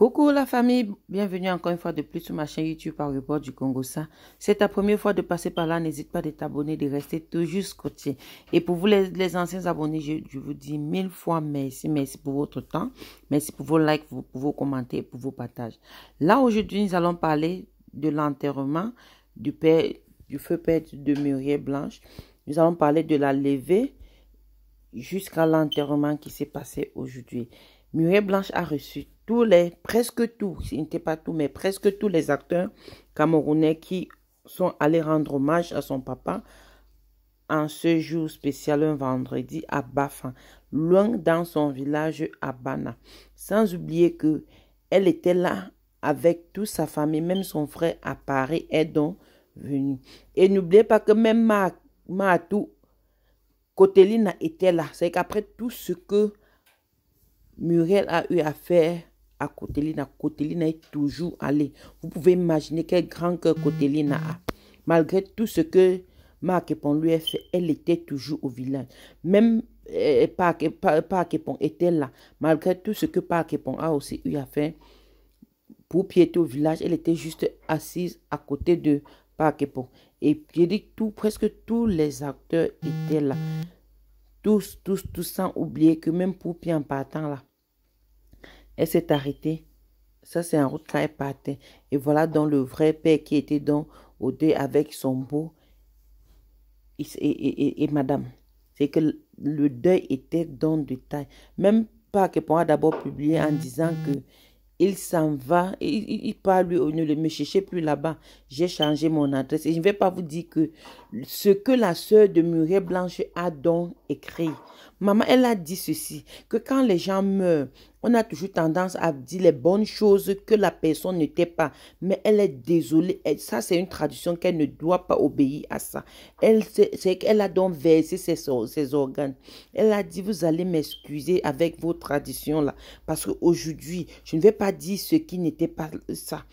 Coucou la famille, bienvenue encore une fois de plus sur ma chaîne YouTube par Report du Congo-Ça. C'est ta première fois de passer par là, n'hésite pas de t'abonner, de rester toujours scotché. Et pour vous les anciens abonnés, je vous dis 1000 fois merci, merci pour votre temps, merci pour vos likes, pour vos commentaires, pour vos partages. Là aujourd'hui, nous allons parler de l'enterrement du feu père de Muriel Blanche. Nous allons parler de la levée jusqu'à l'enterrement qui s'est passé aujourd'hui. Muriel Blanche a reçu presque tous, ce n'était pas tout, mais presque tous les acteurs camerounais qui sont allés rendre hommage à son papa en ce jour spécial, un vendredi à Bafan, loin dans son village à Bana. Sans oublier que elle était là avec toute sa famille, même son frère à Paris est donc venu. Et n'oubliez pas que même Matou Coteline était là. C'est qu'après tout ce que Muriel a eu à faire à Coteline est toujours allée. Vous pouvez imaginer quel grand cœur Coteline a. Malgré tout ce que Marc Epon lui a fait, elle était toujours au village. Même Park Epon était là. Malgré tout ce que Park Epon a aussi eu à faire pour piéter au village, elle était juste assise à côté de Park Epon. Et j'ai dit presque tous les acteurs étaient là. Tous sans oublier que même Poupi en partant là, elle s'est arrêtée. Ça, c'est en route quand elle partait. Et voilà donc le vrai père qui était donc au deuil avec son beau et madame. C'est que le deuil était dans le détail. Même pas que pour d'abord publié en disant que il s'en va, il parle, lui, ne me cherchez plus là-bas. J'ai changé mon adresse. Et je ne vais pas vous dire que ce que la sœur de Muriel Blanche a donc écrit. Maman, elle a dit ceci, que quand les gens meurent, on a toujours tendance à dire les bonnes choses que la personne n'était pas. Mais elle est désolée. Ça, c'est une tradition qu'elle ne doit pas obéir à ça. C'est qu'elle a donc versé ses organes. Elle a dit, vous allez m'excuser avec vos traditions là. Parce qu'aujourd'hui, je ne vais pas dire ce qui n'était pas ça.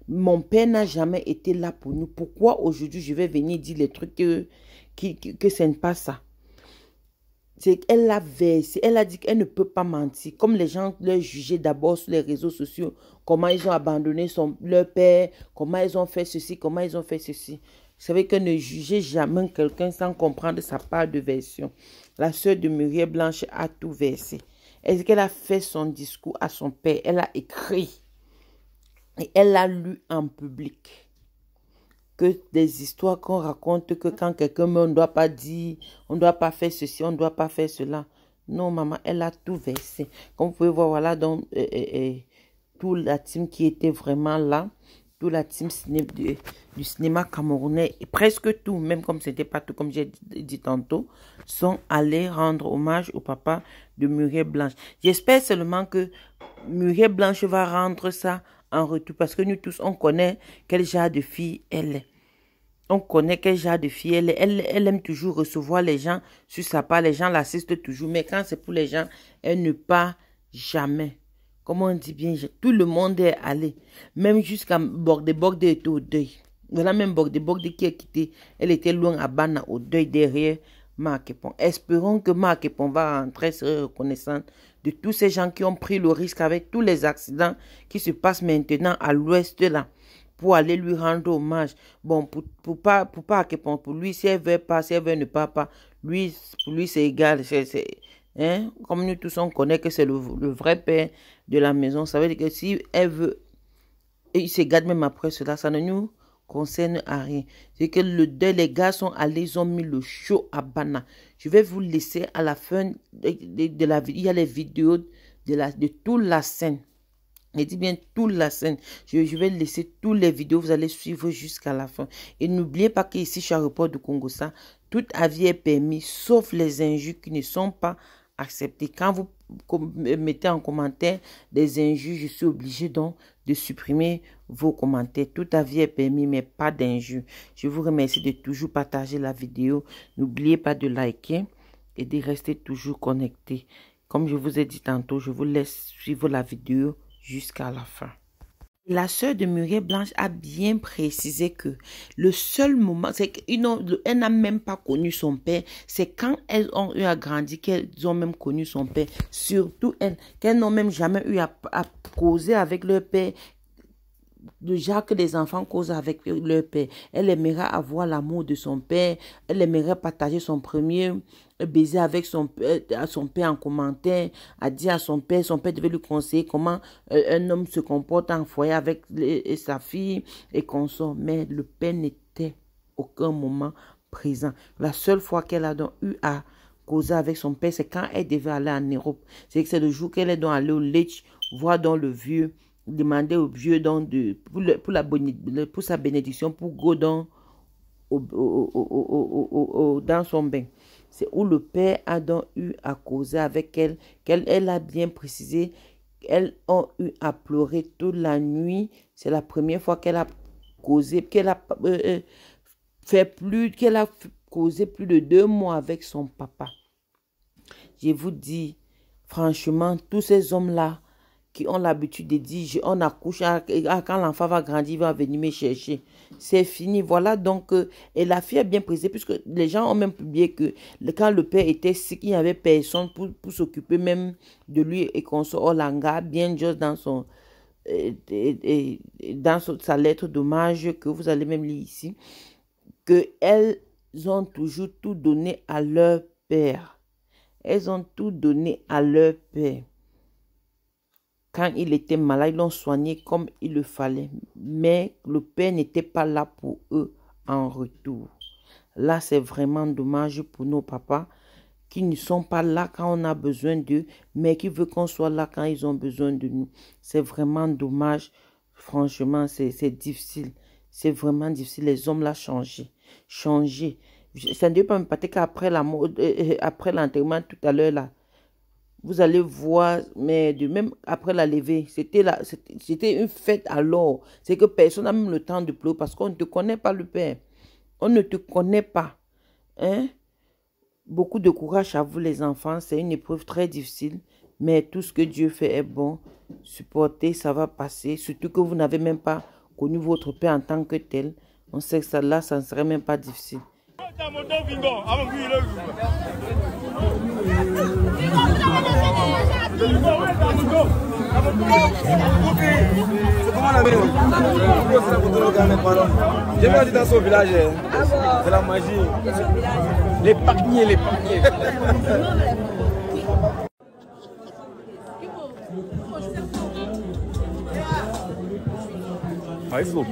Mon père n'a jamais été là pour nous. Pourquoi aujourd'hui je vais venir dire les trucs que ce n'est pas ça? C'est qu'elle l'a versé. Elle a dit qu'elle ne peut pas mentir. Comme les gens le jugeaient d'abord sur les réseaux sociaux. Comment ils ont abandonné leur père. Comment ils ont fait ceci. Comment ils ont fait ceci. Vous savez que ne jugez jamais quelqu'un sans comprendre sa part de version. La sœur de Muriel Blanche a tout versé. Est-ce qu'elle a fait son discours à son père? Elle a écrit. Et elle l'a lu en public. Que des histoires qu'on raconte que quand quelqu'un meurt, on ne doit pas dire, on ne doit pas faire ceci, on ne doit pas faire cela. Non, maman, elle a tout versé. Comme vous pouvez voir, voilà donc toute la team qui était vraiment là, toute la team du cinéma camerounais, et presque tout, même comme ce n'était pas tout, comme j'ai dit tantôt, sont allés rendre hommage au papa de Muriel Blanche. J'espère seulement que Muriel Blanche va rendre ça en retour, parce que nous tous, on connaît quel genre de fille elle est. On connaît quel genre de fille elle est. Elle aime toujours recevoir les gens sur sa part. Les gens l'assistent toujours. Mais quand c'est pour les gens, elle ne part jamais. Comme on dit bien, tout le monde est allé. Même jusqu'à Borde était au deuil. Voilà même Borde qui a quitté. Elle était loin à Bana au deuil derrière Marc Epon. Espérons que Marc Epon va rentrer, serait reconnaissante de tous ces gens qui ont pris le risque avec tous les accidents qui se passent maintenant à l'ouest là, pour aller lui rendre hommage. Bon, pour Marc Epon, pour lui, si elle veut pas, si elle veut ne pas, pour lui c'est égal. Hein? Comme nous tous on connaît que c'est le vrai père de la maison, ça veut dire que si elle veut, et il se garde même après cela, ça ne nous concerne à rien. C'est que les gars sont allés, ils ont mis le show à Bana. Je vais vous laisser à la fin de la vidéo. Il y a les vidéos de toute la scène. Je dis bien toute la scène. Je vais laisser toutes les vidéos. Vous allez suivre jusqu'à la fin. Et n'oubliez pas qu'ici, chez Report du Congo-Ça, tout avis est permis, sauf les injures qui ne sont pas acceptées. Quand vous mettez en commentaire des injures, je suis obligé donc de supprimer vos commentaires. Tout avis est permis, mais pas d'injures. Je vous remercie de toujours partager la vidéo. N'oubliez pas de liker et de rester toujours connecté. Comme je vous ai dit tantôt, je vous laisse suivre la vidéo jusqu'à la fin. La sœur de Muriel Blanche a bien précisé que le seul moment, c'est qu'elle n'a même pas connu son père. C'est quand elles ont eu à grandir qu'elles ont même connu son père. Surtout elles, qu'elles n'ont même jamais eu à causer avec leur père. Déjà que les enfants causent avec leur père. Elle aimerait avoir l'amour de son père. Elle aimerait partager son premier baiser avec son père en commentaire. A dit à son père devait lui conseiller comment un homme se comporte en foyer avec sa fille et consort. Mais le père n'était aucun moment présent. La seule fois qu'elle a donc eu à causer avec son père, c'est quand elle devait aller en Europe. C'est le jour qu'elle est donc allée au Lech, voir dans le vieux, demander au vieux donc pour sa bénédiction, pour go dans son bain. C'est où le père a donc eu à causer avec elle, qu'elle a bien précisé, elles ont eu à pleurer toute la nuit. C'est la première fois qu'elle a causé, qu'elle a causé plus de 2 mois avec son papa. Je vous dis, franchement, tous ces hommes-là qui ont l'habitude de dire, on accouche, quand l'enfant va grandir, il va venir me chercher. C'est fini. Voilà donc, et la fille a bien précisé, puisque les gens ont même publié que quand le père était sick, il n'y avait personne pour s'occuper même de lui et qu'on se Olanga, bien juste dans sa lettre d'hommage que vous allez même lire ici, qu'elles ont toujours tout donné à leur père. Elles ont tout donné à leur père. Quand il était malade, ils l'ont soigné comme il le fallait. Mais le père n'était pas là pour eux en retour. Là, c'est vraiment dommage pour nos papas qui ne sont pas là quand on a besoin d'eux, mais qui veulent qu'on soit là quand ils ont besoin de nous. C'est vraiment dommage. Franchement, c'est difficile. C'est vraiment difficile. Les hommes là changé. Ça ne doit pas me parler qu'après l'enterrement tout à l'heure là. Vous allez voir, mais même après la levée, c'était une fête alors. C'est que personne n'a même le temps de pleurer parce qu'on ne te connaît pas le père. On ne te connaît pas. Hein? Beaucoup de courage à vous les enfants. C'est une épreuve très difficile. Mais tout ce que Dieu fait est bon. Supportez, ça va passer. Surtout que vous n'avez même pas connu votre père en tant que tel. On sait que ça ne serait même pas difficile. J'ai vu dans son village, c'est la magie. Les paniers. Ah, il faut.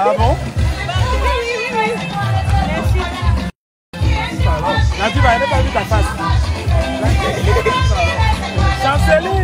Ah bon? Merci. Nadia, elle n'a pas vu ta face. Chanceline!